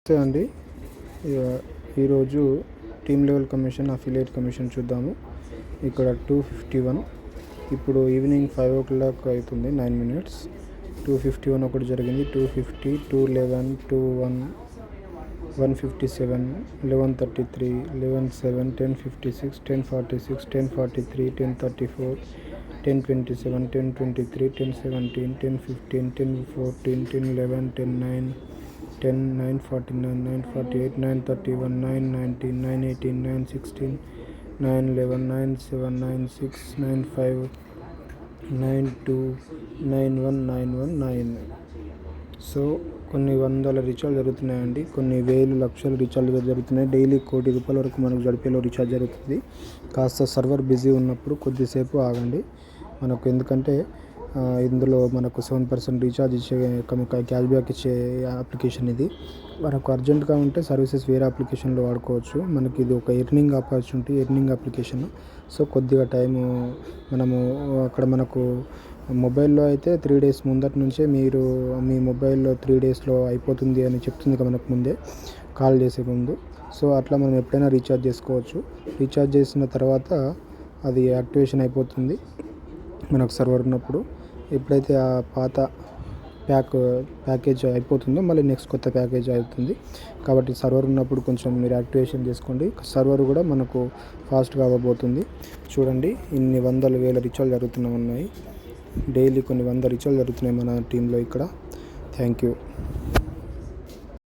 నమస్తే అండి. ఈరోజు team level commission, affiliate commission చూద్దాము. ఇక్కడ 251, ఇప్పుడు ఈవినింగ్ 5 o'clock అవుతుంది, 9 minutes. 251 ఒకటి జరిగింది, 250, 211, 21, 157, 1133, 117, 1056, 1046, 1043, 1034, 1027, 1023, 1017, 1015, 1014, 1011, 10 9, 949, 948, 931, 919, 918, 916, 911, 97, 96, 95, 92, 91, 919. సో కొన్ని వందల రీఛార్జ్ జరుగుతున్నాయండి, కొన్ని వేలు లక్షల రీఛార్జ్ జరుగుతున్నాయి. డైలీ ₹1 కోటి వరకు మనకు జడిపేలో రీఛార్జ్ జరుగుతుంది. కాస్త సర్వర్ బిజీ ఉన్నప్పుడు కొద్దిసేపు ఆగండి. మనకు ఎందుకంటే ఇందులో మనకు 7% రీఛార్జ్ ఇచ్చే క్యాష్ బ్యాక్ ఇచ్చే అప్లికేషన్ ఇది. మనకు అర్జెంటుగా ఉంటే సర్వీసెస్ వేరే అప్లికేషన్లో వాడుకోవచ్చు. మనకి ఇది ఒక earning opportunity, earning application. So కొద్దిగా టైము మనము అక్కడ మనకు మొబైల్లో అయితే 3 days ముందటి నుంచే మీరు మీ మొబైల్లో 3 daysలో అయిపోతుంది అని చెప్తుంది మనకు ముందే, కాల్ చేసే ముందు. సో అట్లా మనం ఎప్పుడైనా రీఛార్జ్ చేసుకోవచ్చు. రీఛార్జ్ చేసిన తర్వాత అది యాక్టివేషన్ అయిపోతుంది మనకు సర్వర్ ఉన్నప్పుడు. ఎప్పుడైతే ఆ పాత ప్యాకేజ్ అయిపోతుందో మళ్ళీ నెక్స్ట్ కొత్త ప్యాకేజ్ అవుతుంది. కాబట్టి సర్వర్ ఉన్నప్పుడు కొంచెం మీరు యాక్టివేషన్ చేసుకోండి. సర్వర్ కూడా మనకు ఫాస్ట్గా అవ్వబోతుంది. చూడండి, ఇన్ని వందల వేల రీఛార్జ్ జరుగుతున్నాయి. డైలీ కొన్ని 100 రీఛార్జ్ జరుగుతున్నాయి మన టీంలో ఇక్కడ. Thank you.